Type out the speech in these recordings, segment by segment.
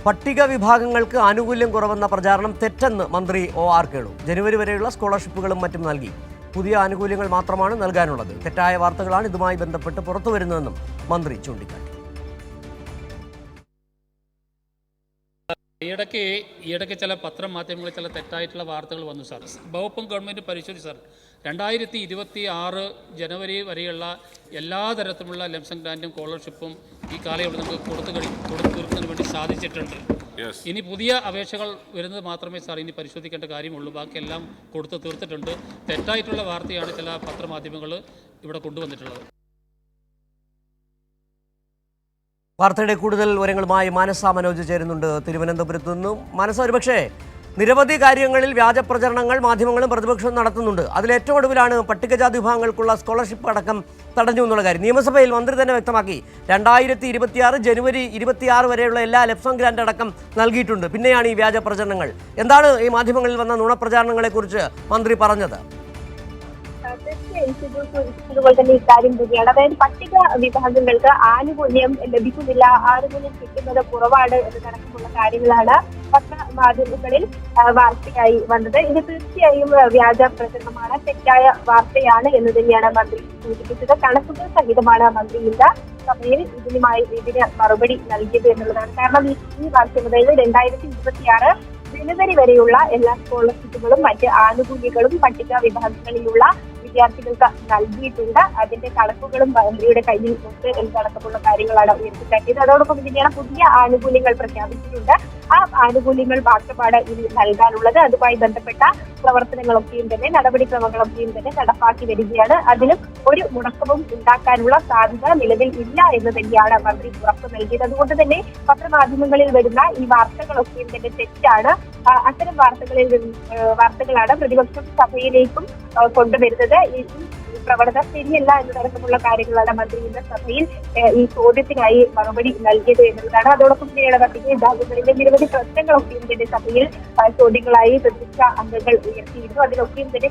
പട്ടിക വിഭാഗങ്ങൾക്ക് ആനുകൂല്യം കുറവെന്ന പ്രചാരണം തെറ്റെന്ന് മന്ത്രി ഒ.ആർ. കേളു. ജനുവരി വരെയുള്ള സ്കോളർഷിപ്പുകളും മറ്റും നൽകി. പുതിയ ആനുകൂല്യങ്ങൾ മാത്രമാണ് നൽകാനുള്ളത്. തെറ്റായ വാർത്തകളാണ് ഇതുമായി ബന്ധപ്പെട്ട് പുറത്തുവരുന്നതെന്നും മന്ത്രി ചൂണ്ടിക്കാട്ടി. ഈയിടയ്ക്ക് ചില പത്രമാധ്യമങ്ങളിൽ ചില തെറ്റായിട്ടുള്ള വാർത്തകൾ വന്നു സാർ. വകുപ്പും ഗവൺമെൻറ് പരിശോധിച്ചു സാർ. 2026 ജനുവരി വരെയുള്ള എല്ലാ തരത്തിലുള്ള ലംസം ഗ്രാൻറ്റും സ്കോളർഷിപ്പും ഈ കാലയളവിൽ നമുക്ക് കൊടുത്തു തീർക്കുന്നതിന് വേണ്ടി സാധിച്ചിട്ടുണ്ട്. ഇനി പുതിയ അപേക്ഷകൾ വരുന്നത് മാത്രമേ സാർ ഇനി പരിശോധിക്കേണ്ട കാര്യമുള്ളൂ. ബാക്കിയെല്ലാം കൊടുത്തു തീർത്തിട്ടുണ്ട്. തെറ്റായിട്ടുള്ള വാർത്തയാണ് ചില പത്രമാധ്യമങ്ങൾ ഇവിടെ കൊണ്ടുവന്നിട്ടുള്ളത്. വാർത്തയുടെ കൂടുതൽ വിവരങ്ങളുമായി മാനസ മനോജ് ചേരുന്നുണ്ട് തിരുവനന്തപുരത്ത് നിന്നും. മാനസ, ഒരുപക്ഷേ നിരവധി കാര്യങ്ങളിൽ വ്യാജപ്രചരണങ്ങൾ മാധ്യമങ്ങളും പ്രതിപക്ഷവും നടത്തുന്നുണ്ട്. അതിലേറ്റവും ഒടുവിലാണ് പട്ടികജാതി വിഭാഗങ്ങൾക്കുള്ള സ്കോളർഷിപ്പ് അടക്കം തടഞ്ഞു എന്നുള്ള കാര്യം. നിയമസഭയിൽ മന്ത്രി തന്നെ വ്യക്തമാക്കി. 2026 ജനുവരി 26 വരെയുള്ള എല്ലാ ലംസം ഗ്രാന്റ് അടക്കം നൽകിയിട്ടുണ്ട്. പിന്നെയാണ് ഈ വ്യാജപ്രചരണങ്ങൾ. എന്താണ് ഈ മാധ്യമങ്ങളിൽ വന്ന നുണപ്രചാരണങ്ങളെക്കുറിച്ച് മന്ത്രി പറഞ്ഞത്? അതുപോലെ തന്നെ ഇക്കാര്യം കൂടിയാണ്. അതായത് പട്ടിക വിഭാഗങ്ങൾക്ക് ആനുകൂല്യം ലഭിക്കുന്നില്ല, ആനുകൂല്യം കിട്ടുന്നത് കുറവാണ് എന്നതടക്കമുള്ള കാര്യങ്ങളാണ് പത്രമാധ്യമങ്ങളിൽ വാർത്തയായി വന്നത്. ഇത് തീർച്ചയായും വ്യാജ പ്രചരണമാണ്, തെറ്റായ വാർത്തയാണ് എന്ന് തന്നെയാണ് മന്ത്രി സൂചിപ്പിച്ചത്. കണക്കുകൾ സഹിതമാണ് മന്ത്രി ഇന്ന് സഭയിൽ ഇതിന് മറുപടി നൽകിയത് എന്നുള്ളതാണ്. കാരണം ഈ വർഷം, അതായത് 2026 ജനുവരി വരെയുള്ള എല്ലാ സ്കോളർഷിപ്പുകളും മറ്റ് ആനുകൂല്യങ്ങളും പട്ടിക വിഭാഗങ്ങളിലുള്ള വിദ്യാർത്ഥികൾക്ക് നൽകിയിട്ടുണ്ട്. അതിന്റെ കണക്കുകളും മന്ത്രിയുടെ കയ്യിൽ ഉണ്ട് എന്നതടക്കമുള്ള കാര്യങ്ങളാണ് ഉയർത്തിക്കാട്ടിയത്. അതോടൊപ്പം തന്നെയാണ് പുതിയ ആനുകൂല്യങ്ങൾ പ്രഖ്യാപിച്ചിട്ടുണ്ട്. ആ ആനുകൂല്യങ്ങൾ ബാക്കിപ്പാട് ഇനി നൽകാനുള്ളത്. അതുമായി ബന്ധപ്പെട്ട പ്രവർത്തനങ്ങളൊക്കെയും തന്നെ നടപടിക്രമങ്ങളൊക്കെയും തന്നെ നടപ്പാക്കി വരികയാണ്. അതിലും ഒരു മുടക്കവും ഉണ്ടാക്കാനുള്ള സാധ്യത നിലവിൽ ഇല്ല എന്ന് തന്നെയാണ് മന്ത്രി ഉറപ്പ് നൽകിയത്. അതുകൊണ്ട് തന്നെ പത്രമാധ്യമങ്ങളിൽ വരുന്ന ഈ വാർത്തകളൊക്കെയും തന്നെ തെറ്റാണ്. അത്തരം വാർത്തകളാണ് പ്രതിപക്ഷം സഭയിലേക്കും കൊണ്ടുവരുന്നത്. ഈ പ്രവണത ശരിയല്ല എന്നതടക്കമുള്ള കാര്യങ്ങളാണ് മന്ത്രി ഇന്ന് സഭയിൽ ഈ ചോദ്യത്തിനായി മറുപടി നൽകിയത് എന്നുള്ളതാണ്. അതോടൊപ്പം തന്നെയാണ് പട്ടിക വിഭാഗങ്ങളിലെ നിരവധി പ്രശ്നങ്ങളൊക്കെയും തന്നെ സഭയിൽ ചോദ്യങ്ങളായി പ്രതിപക്ഷ അംഗങ്ങൾ ഉയർത്തിയിരുന്നു. അതിലൊക്കെയും തന്നെ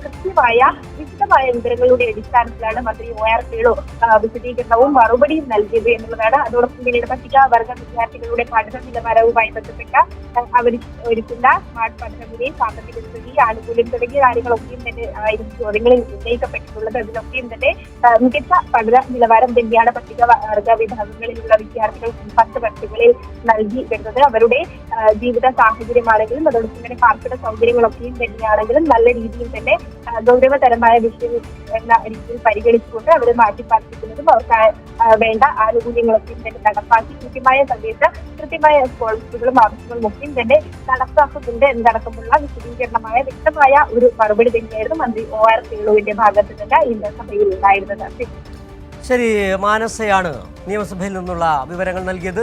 വിശദമായ വിവരങ്ങളുടെ അടിസ്ഥാനത്തിലാണ് മന്ത്രി ഒ.ആർ. കേളു വിശദീകരണവും മറുപടിയും നൽകിയത് എന്നുള്ളതാണ്. അതോടൊപ്പം തന്നെയാണ് പട്ടികവർഗ വിദ്യാർത്ഥികളുടെ പഠന നിലവാരവുമായി ബന്ധപ്പെട്ട അവർ ഒരുക്കുന്ന സ്മാർട്ട് പഠനമുറി, സാമ്പത്തിക സ്ഥിതി, ആനുകൂല്യം തുടങ്ങിയ കാര്യങ്ങളൊക്കെയും തന്നെ ആയിരുന്നു ചോദ്യങ്ങളിൽ ഉന്നയിക്കപ്പെട്ടിട്ടുള്ളത്. അതിലൊക്കെയും തന്നെ മികച്ച പഠന നിലവാരം തന്നെയാണ് പട്ടികവർഗ വിഭാഗങ്ങളിലുള്ള വിദ്യാർത്ഥികൾക്ക് 10 വർഷങ്ങളിൽ നൽകി വരുന്നത്. അവരുടെ ജീവിത സാഹചര്യമാണെങ്കിലും അതോടൊപ്പം തന്നെ പാർപ്പിട സൗകര്യങ്ങളൊക്കെയും തന്നെയാണെങ്കിലും നല്ല രീതിയിൽ തന്നെ ഗൗരവതരമായ വിഷയം എന്ന രീതിയിൽ പരിഗണിച്ചുകൊണ്ട് അവരെ മാറ്റിപ്പാർപ്പിക്കുന്നതും അവർക്ക് വേണ്ട ആനുകൂല്യങ്ങളൊക്കെയും തന്നെ നടപ്പാക്കി കൃത്യമായ സമയത്ത് കൃത്യമായ സ്കോളർഷിപ്പുകളും ആവശ്യങ്ങളും ഒക്കെയും തന്നെ നടപ്പാക്കുന്നുണ്ട് എന്നതടക്കമുള്ള വിശദീകരണമായ വ്യക്തമായ ഒരു മറുപടി തന്നെയായിരുന്നു മന്ത്രി ഒ.ആർ. കേളുവിന്റെ ഭാഗത്ത് നിന്ന് ഇന്ന് സഭയിൽ ഉണ്ടായിരുന്നത്. ശരി, മാനസയാണ് നിയമസഭയിൽ നിന്നുള്ള വിവരങ്ങൾ നൽകിയത്.